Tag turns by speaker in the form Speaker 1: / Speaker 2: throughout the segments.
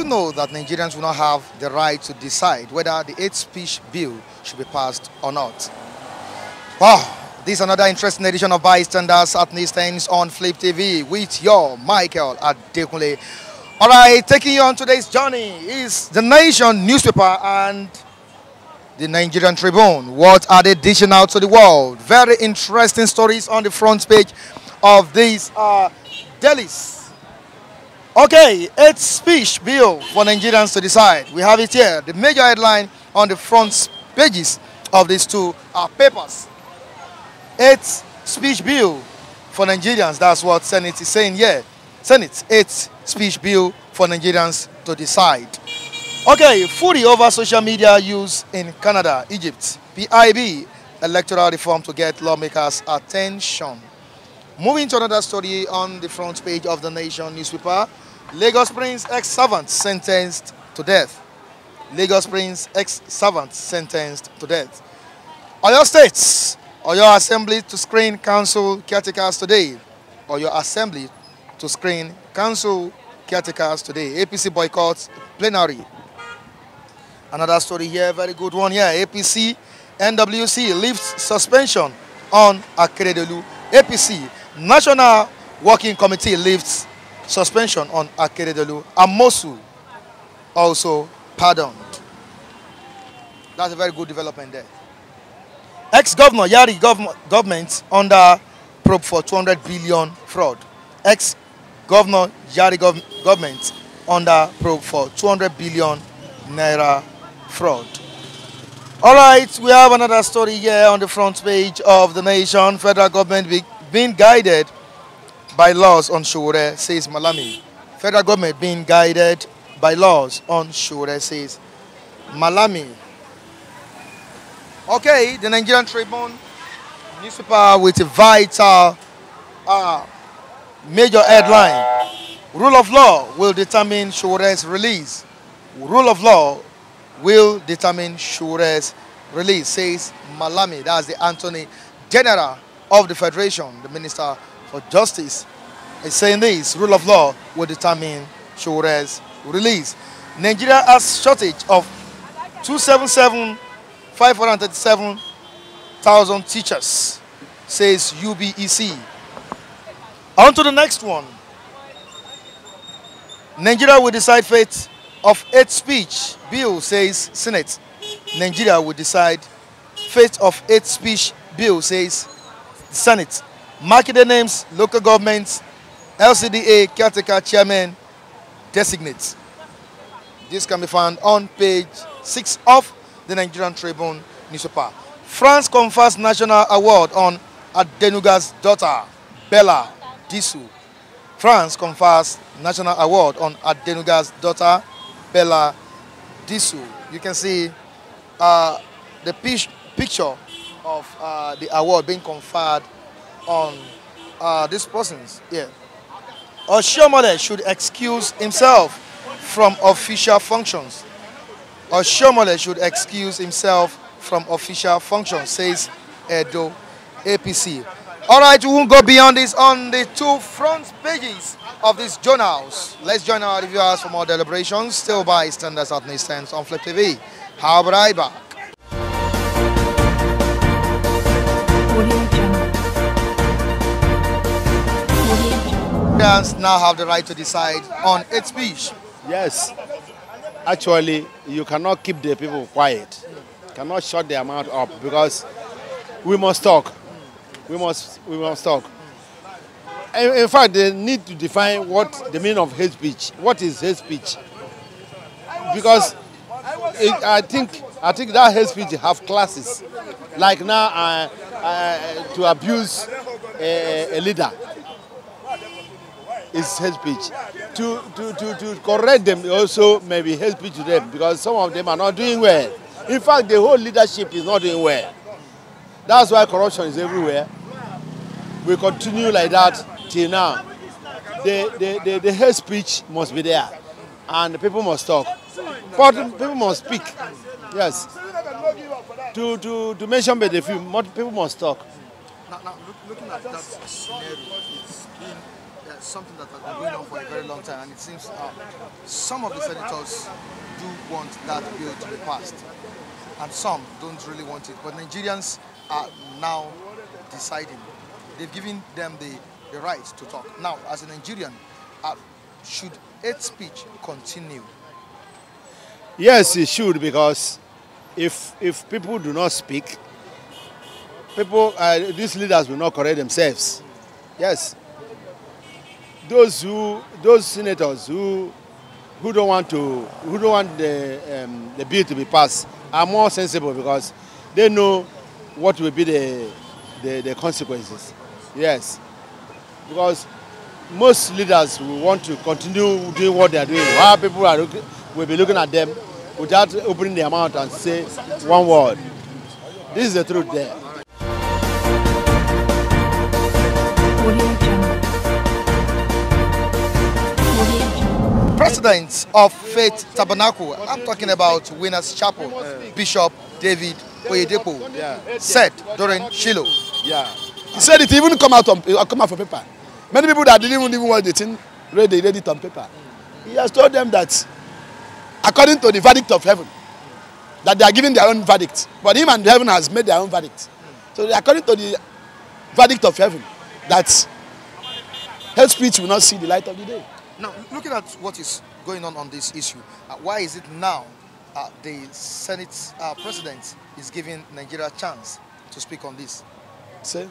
Speaker 1: know that Nigerians will not have the right to decide whether the hate speech bill should be passed or not. Wow, this is another interesting edition of Bystanders at Nistance on Flip TV with your Michael Adekunle. All right, taking you on today's journey is the Nation newspaper and the Nigerian Tribune. What are they dishing out to the world? Very interesting stories on the front page of these dailies. Okay, hate speech bill for Nigerians to decide. We have it here, the major headline on the front pages of these two papers. Hate speech bill for Nigerians, that's what Senate is saying here. Senate, hate speech bill for Nigerians to decide. Okay, fury over social media use in Canada, Egypt. PIB, electoral reform to get lawmakers' attention. Moving to another story on the front page of the Nation newspaper. Lagos Prince ex-servant sentenced to death. Lagos Prince ex-servant sentenced to death. Oyo States, Oyo Assembly to screen council caretakers today. Oyo Assembly to screen council caretakers today. APC boycotts plenary. Another story here, very good one here. APC, NWC lifts suspension on Akeredolu. APC, National Working Committee lifts suspension on Akeredolu. Amosu also pardoned. That's a very good development there. Ex-governor Yari government under probe for 200 billion fraud. Ex-governor Yari government under probe for 200 billion naira fraud. All right, we have another story here on the front page of the Nation. Federal government being guided by laws on Sowore, says Malami. Federal government being guided by laws on Sowore, says Malami. Okay, the Nigerian Tribune newspaper with a vital major headline. Rule of law will determine Sowore's release. Rule of law will determine Sowore's release, says Malami. That's the Attorney General of the Federation, the Minister for Justice, is saying this. Rule of law will determine Sowore's release. Nigeria has shortage of 537,000 teachers, says UBEC. On to the next one. Nigeria will decide fate of hate speech bill, says Senate. Nigeria will decide fate of hate speech bill, says Senate. Makinde names local governments, LCDA caretaker chairman designates. This can be found on page 6 of the Nigerian Tribune newspaper. France confers national award on Adenuga's daughter, Bella Disu. France confers national award on Adenuga's daughter, Bella Disu. You can see the picture of the award being conferred on these persons here. Sowore should excuse himself from official functions. Sowore should excuse himself from official functions, says Edo APC. All right, we won't go beyond this on the two front pages of these journals. Let's join our reviewers for more deliberations. Still by Standards at Nistance on Flip TV. How about I back? Nigerians now have the right to decide on hate speech.
Speaker 2: Yes. Actually, you cannot keep the people quiet. You cannot shut their mouth up because we must talk. We must talk. In fact, they need to define what the meaning of hate speech. What is hate speech? Because I think that hate speech have classes. Like now, to abuse a leader is hate speech. To correct them also may be hate speech to them because some of them are not doing well. In fact, the whole leadership is not doing well. That's why corruption is everywhere. We continue like that till now. The hate speech must be there, and the people must talk. But people must speak. Yes. To mention but a few, people must talk.
Speaker 1: Now looking at that scenario, it's been something that has been going on for a very long time, and it seems some of the senators do want that bill to be passed, and some don't really want it. But Nigerians are now deciding. They've given them the right to talk. Now, as a Nigerian, should hate speech continue?
Speaker 2: Yes, it should, because if people do not speak, these leaders will not correct themselves. Yes, those senators who don't want the bill to be passed are more sensible, because they know what will be the consequences. Yes, because most leaders will want to continue doing what they are doing, while people will be looking at them without opening their mouth and say one word. This is the truth there.
Speaker 1: President of Faith Tabernacle, I'm talking about Winners Chapel, Bishop David Oyedepo, said during Shiloh.
Speaker 3: Yeah, he said it even come out for paper. Many people that didn't even want the thing read it on paper. He has told them that according to the verdict of heaven, that they are giving their own verdict, but him and heaven has made their own verdict. So according to the verdict of heaven, that hate speech will not see the light of the day.
Speaker 1: Now, looking at what is going on this issue, why is it now the Senate President is giving Nigeria a chance to speak on this?
Speaker 3: Say,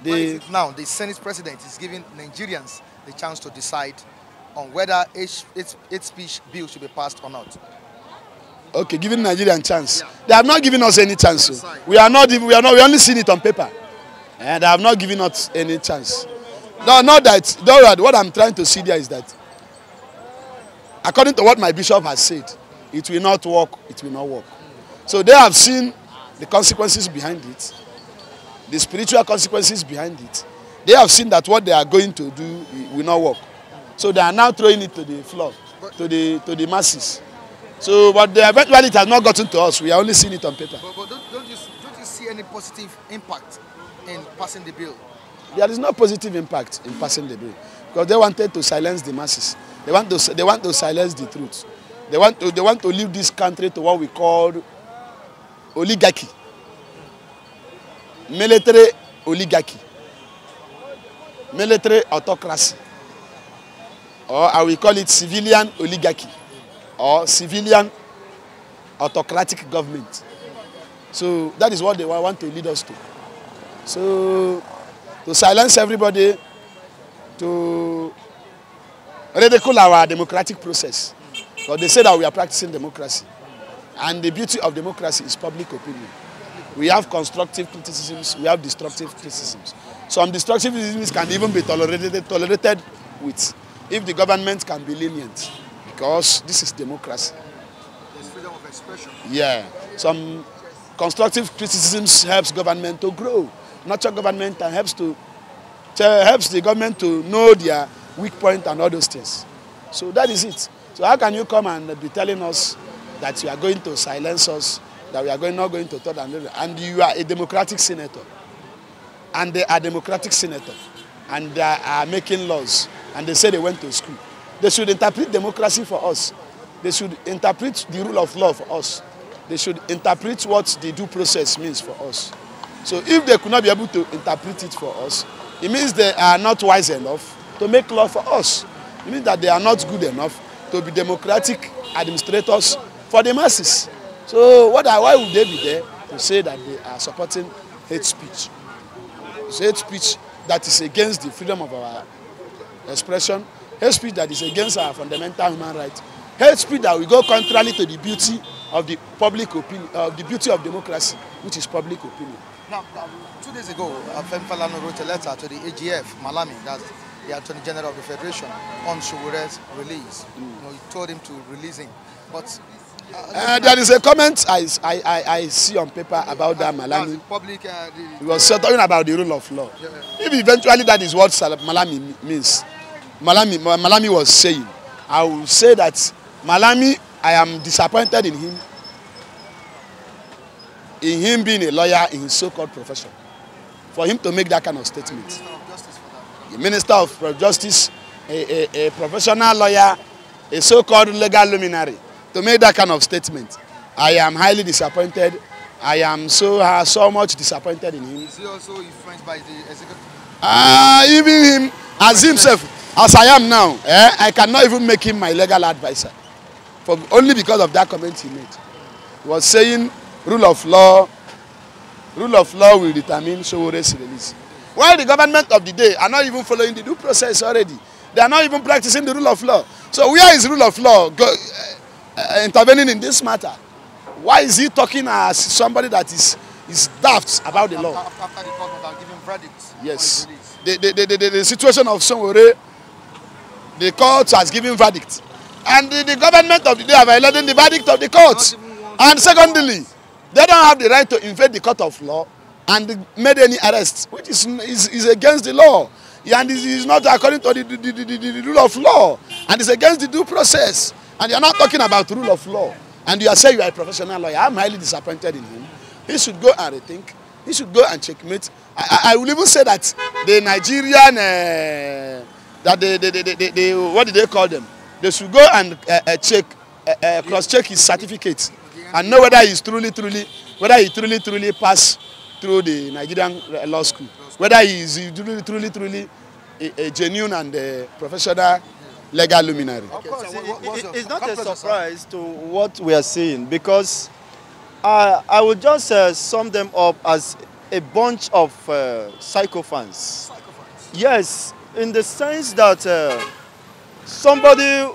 Speaker 1: Why is it now the Senate President is giving Nigerians the chance to decide on whether hate speech bill should be passed or not?
Speaker 3: Okay, giving Nigerian chance. Yeah. They have not given us any chance. So. We we only seen it on paper. And they have not given us any chance. No, not that. What I'm trying to see there is that, according to what my bishop has said, it will not work, it will not work. So they have seen the consequences behind it, the spiritual consequences behind it. They have seen that what they are going to do will not work. So they are now throwing it to the floor, to the masses. So, but eventually it has not gotten to us. We are only seeing it on paper.
Speaker 1: But don't you see any positive impact in passing the bill?
Speaker 3: There is no positive impact in passing the bill, because they wanted to silence the masses. They want to silence the truth. They want to leave this country to what we call oligarchy, military oligarchy, military autocracy, or I will call it civilian oligarchy, or civilian autocratic government. So that is what they want to lead us to. So to silence everybody, to ridicule our democratic process. Because they say that we are practicing democracy. And the beauty of democracy is public opinion. We have constructive criticisms, we have destructive criticisms. Some destructive criticisms can even be tolerated with, if the government can be lenient. Because this is democracy.
Speaker 1: There's freedom of expression.
Speaker 3: Yeah. Some constructive criticisms helps government to grow. Nurture government and helps the government to know their weak point and all those things. So that is it. So how can you come and be telling us that you are going to silence us, that we are not going to talk, and you are a democratic senator, and they are democratic senator, and they are making laws, and they say they went to school. They should interpret democracy for us. They should interpret the rule of law for us. They should interpret what the due process means for us. So if they could not be able to interpret it for us, it means they are not wise enough to make law for us. It means that they are not good enough to be democratic administrators for the masses. So why would they be there to say that they are supporting hate speech? It's hate speech that is against the freedom of our expression, hate speech that is against our fundamental human rights, hate speech that will go contrary to the beauty of the public opinion, the beauty of democracy, which is public opinion.
Speaker 1: Now, 2 days ago, Falana wrote a letter to the AGF, Malami, that's the Attorney General of the Federation, on Sowore's release. You know, he told him to release him. But
Speaker 3: there is a comment I see on paper about that Malami. He was talking about the rule of law. Yeah. If eventually that is what Malami means, Malami was saying, I will say that Malami, I am disappointed in him being a lawyer in his so-called profession, for him to make that kind of statement. The Minister of Justice a professional lawyer, a so-called legal luminary, to make that kind of statement. I am highly disappointed. I am so much disappointed in him.
Speaker 1: Is he also influenced by the executive?
Speaker 3: Even him, as himself, as I am now, I cannot even make him my legal advisor. Only because of that comment he made. He was saying rule of law will determine Sowore's release. While the government of the day are not even following the due process already. They are not even practicing the rule of law. So where is rule of law intervening in this matter? Why is he talking as somebody that is daft about the law?
Speaker 1: After the court have given verdicts.
Speaker 3: Yes. The situation of Sowore, the court has given verdict. And the government of the day have violated the verdict of the court. And secondly, they don't have the right to invade the court of law and made any arrests, which is against the law. And it is not according to the rule of law. And it's against the due process. And you're not talking about rule of law. And you are saying you are a professional lawyer. I'm highly disappointed in him. He should go and rethink. He should go and checkmate. I will even say that the Nigerian, what do they call them? They should go and cross-check his certificate and know whether he truly passed through the Nigerian law school. Whether he is truly a genuine and professional legal luminary.
Speaker 4: Of course, it's not a surprise to what we are seeing, because I would just sum them up as a bunch of sycophants. Yes, in the sense that somebody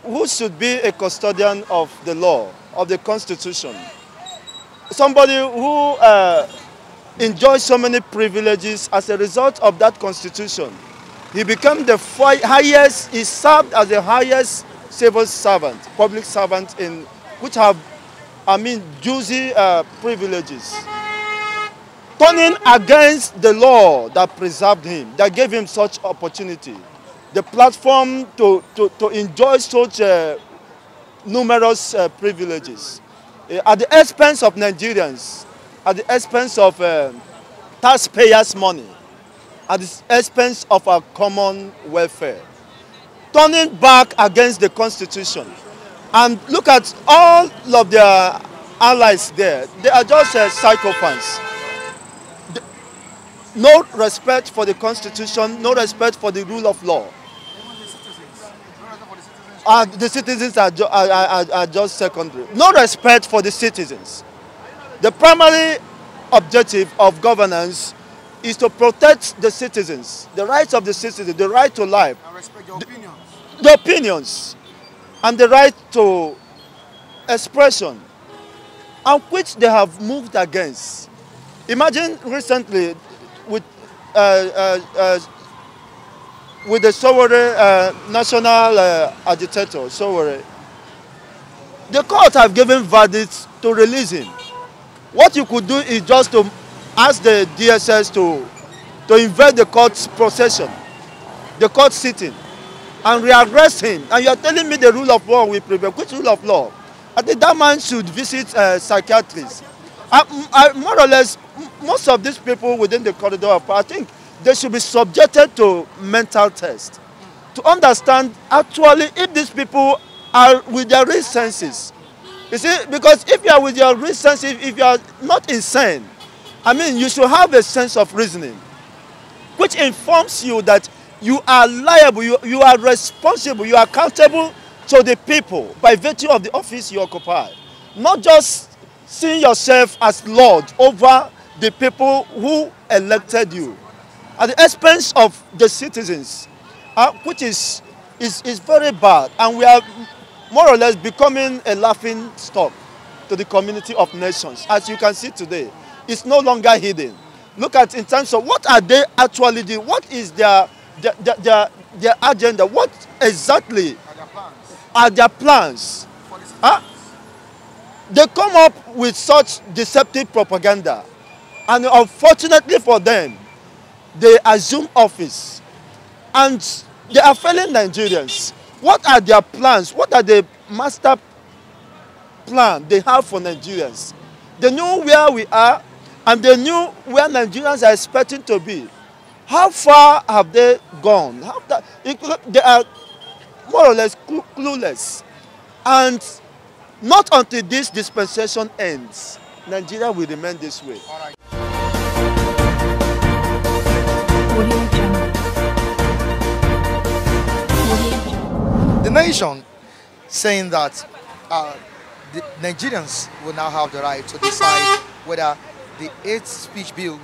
Speaker 4: who should be a custodian of the law, of the Constitution, somebody who enjoys so many privileges as a result of that Constitution, he became the highest, he served as the highest civil servant, public servant, which have, juicy privileges. Turning against the law that preserved him, that gave him such opportunity, the platform to enjoy such numerous privileges, at the expense of Nigerians, at the expense of taxpayers' money, at the expense of our common welfare. Turning back against the Constitution. And look at all of their allies there. They are just psychopaths. No respect for the Constitution, no respect for the rule of law. The citizens are just secondary. No respect for the citizens. The primary objective of governance is to protect the citizens, the rights of the citizens, the right to life.
Speaker 1: And respect your opinions.
Speaker 4: The opinions and the right to expression, and which they have moved against. Imagine recently with the Sowore national agitator, Sowore. The court have given verdicts to release him. What you could do is just to ask the DSS to invade the court's procession, the court sitting, and rearrest him. And you are telling me the rule of law will prevail. Which rule of law? I think that man should visit psychiatrists. More or less, most of these people within the corridor of power, I think they should be subjected to mental tests to understand actually if these people are with their real senses. You see, because if you are with your real senses, if you are not insane, you should have a sense of reasoning, which informs you that you are liable, you are responsible, you are accountable to the people by virtue of the office you occupy. Not just seeing yourself as Lord over the people who elected you at the expense of the citizens, which is very bad. And we are more or less becoming a laughing stock to the community of nations. As you can see today, it's no longer hidden. Look at in terms of what are they actually doing, what is their agenda, what exactly are their plans? They come up with such deceptive propaganda, and unfortunately for them, they assume office, and they are failing Nigerians. What are their plans? What are the master plan they have for Nigerians? They knew where we are, and they knew where Nigerians are expecting to be. How far have they gone? They are more or less clueless. And not until this dispensation ends, Nigeria will remain this way.
Speaker 1: The nation saying that the Nigerians will now have the right to decide whether the 8th speech bill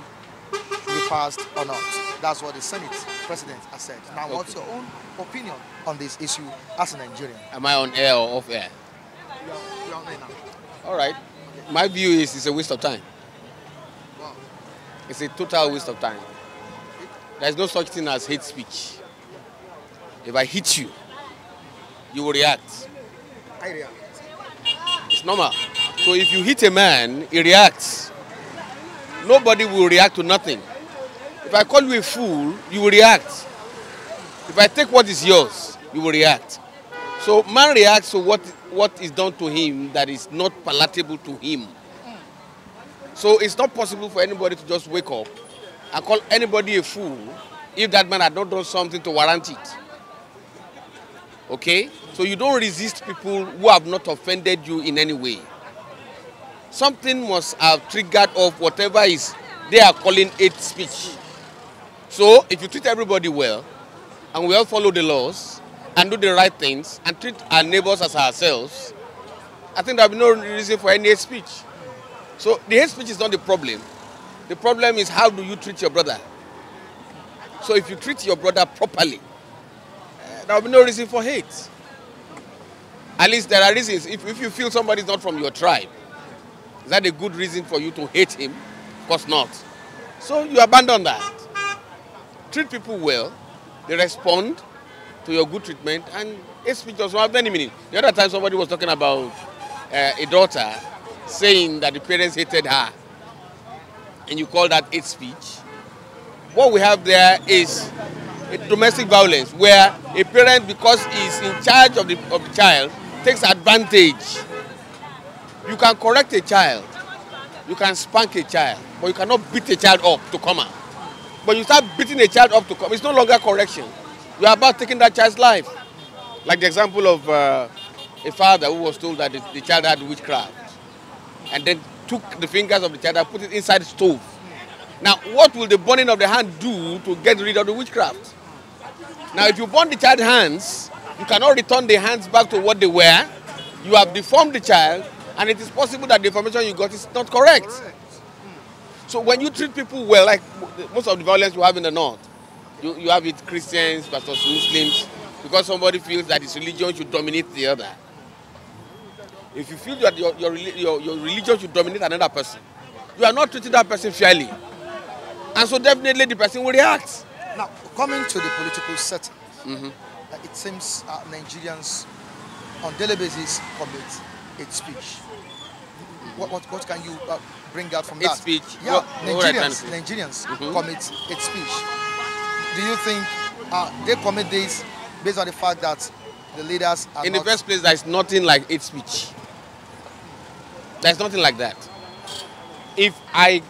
Speaker 1: should be passed or not. That's what the Senate President has said. Now, what's your own opinion on this issue as a Nigerian?
Speaker 5: Am I on air or off air?
Speaker 1: You're on air now.
Speaker 5: All right. My view is it's a waste of time.
Speaker 1: Wow.
Speaker 5: It's a total waste of time. There's no such thing as hate speech. If I hit you, you will react.
Speaker 1: I react.
Speaker 5: It's normal. So if you hit a man, he reacts. Nobody will react to nothing. If I call you a fool, you will react. If I take what is yours, you will react. So man reacts to what is done to him that is not palatable to him. So it's not possible for anybody to just wake up and call anybody a fool if that man had not done something to warrant it. Okay? So you don't resist people who have not offended you in any way. Something must have triggered off whatever is they are calling hate speech. So if you treat everybody well, and we all follow the laws, and do the right things, and treat our neighbors as ourselves, I think there will be no reason for any hate speech. So the hate speech is not the problem. The problem is how do you treat your brother. So if you treat your brother properly, there will be no reason for hate. At least there are reasons. If you feel somebody is not from your tribe, is that a good reason for you to hate him? Of course not. So you abandon that. Treat people well, they respond to your good treatment, and hate speech does not have any meaning. The other time somebody was talking about a daughter saying that the parents hated her, and you call that hate speech. What we have there is a domestic violence where a parent, because he's in charge of the child, takes advantage. You can correct a child, you can spank a child, but you cannot beat a child up to come out. But you start beating a child up to come, it's no longer correction. You are about taking that child's life. Like the example of a father who was told that the child had witchcraft, and then took the fingers of the child and put it inside the stove. Now, what will the burning of the hand do to get rid of the witchcraft? Now, if you burn the child's hands, you cannot return the hands back to what they were. You have deformed the child, and it is possible that the information you got is not correct. So when you treat people well, like most of the violence you have in the north, you have it Christians versus Muslims, because somebody feels that his religion should dominate the other. If you feel that your religion should dominate another person, you are not treating that person fairly. And so definitely the person will react.
Speaker 1: Now, coming to the political setting, it seems Nigerians on daily basis commit hate speech. What can you bring out from that?
Speaker 5: Hate speech?
Speaker 1: Yeah, Nigerians commit hate speech. Do you think they commit this based on the fact that the leaders are
Speaker 5: in the first place, there is nothing like hate speech. There's nothing like that. If I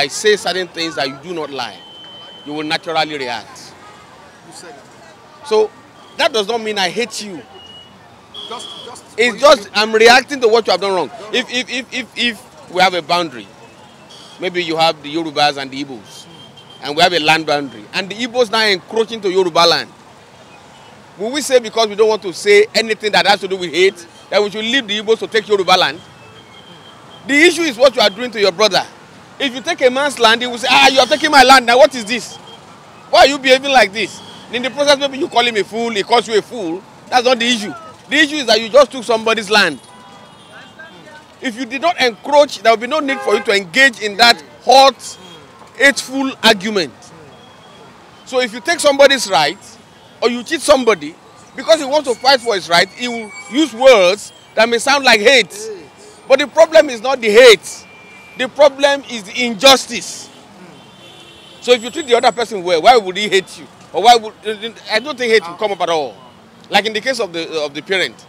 Speaker 5: say certain things that you do not like, you will naturally react.
Speaker 1: You said it.
Speaker 5: So that does not mean I hate you. It's just I'm reacting to what you have done wrong. If we have a boundary, maybe you have the Yorubas and the Igbos, and we have a land boundary, and the Igbos now encroach into Yoruba land, will we say because we don't want to say anything that has to do with hate, that we should leave the Igbos to take Yoruba land? The issue is what you are doing to your brother. If you take a man's land, he will say, you are taking my land, now what is this? Why are you behaving like this? In the process, maybe you call him a fool, he calls you a fool. That's not the issue. The issue is that you just took somebody's land. If you did not encroach, there will be no need for you to engage in that hot, hateful argument. So if you take somebody's right, or you cheat somebody, because he wants to fight for his right, he will use words that may sound like hate. But the problem is not the hate. The problem is the injustice. So if you treat the other person well, why would he hate you? Or why would I don't think hate will come up at all. Like in the case of the parent,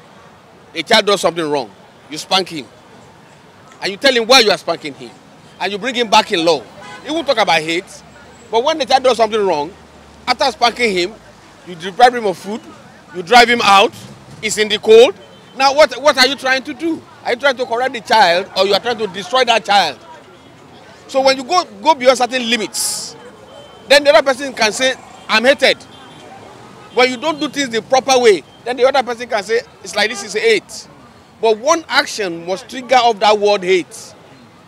Speaker 5: a child does something wrong, you spank him, and you tell him why you are spanking him, and you bring him back in law. He won't talk about hate. But when the child does something wrong, after spanking him, you deprive him of food, you drive him out, he's in the cold. Now what are you trying to do? Are you trying to correct the child, or you are trying to destroy that child? So when you go beyond certain limits, then the other person can say, I'm hated. When you don't do things the proper way, then the other person can say, it's like this is hate. But one action must trigger off that word hate.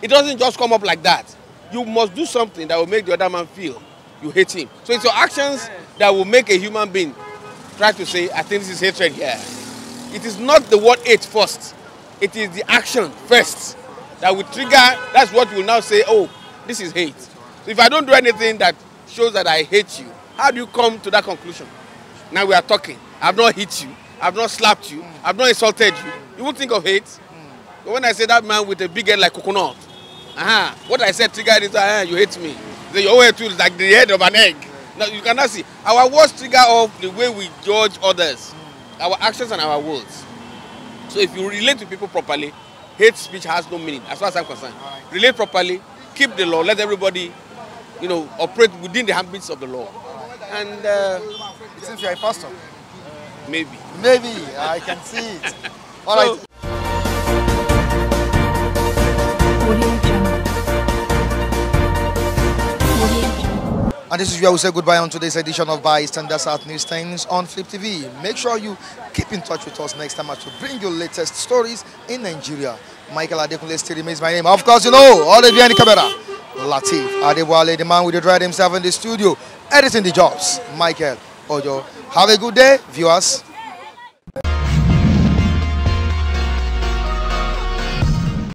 Speaker 5: It doesn't just come up like that. You must do something that will make the other man feel you hate him. So it's your actions that will make a human being try to say, I think this is hatred here. It is not the word hate first. It is the action first that will trigger. That's what will now say, oh, this is hate. So if I don't do anything that shows that I hate you, how do you come to that conclusion? Now we are talking. I've not hit you. I've not slapped you. I've not insulted you. You won't think of hate. But when I say that man with a big head like coconut, what I said triggered is you hate me. So your head too is like the head of an egg. Now you cannot see. Our words trigger off the way we judge others. Our actions and our words. So if you relate to people properly, hate speech has no meaning as far as I'm concerned. Relate properly, keep the law, let everybody, operate within the ambits of the law. And
Speaker 1: it seems you're a pastor.
Speaker 5: Maybe.
Speaker 1: Maybe, I can see it. All right. And this is where we say goodbye on today's edition of Bystanders at Newsstands on Flip TV. Make sure you keep in touch with us next time as we bring you latest stories in Nigeria. Michael Adekunle still remains my name. Of course, all the behind the camera. Latif Adewale, the man with the dread himself in the studio, editing the jobs. Michael Ojo. Have a good day, viewers.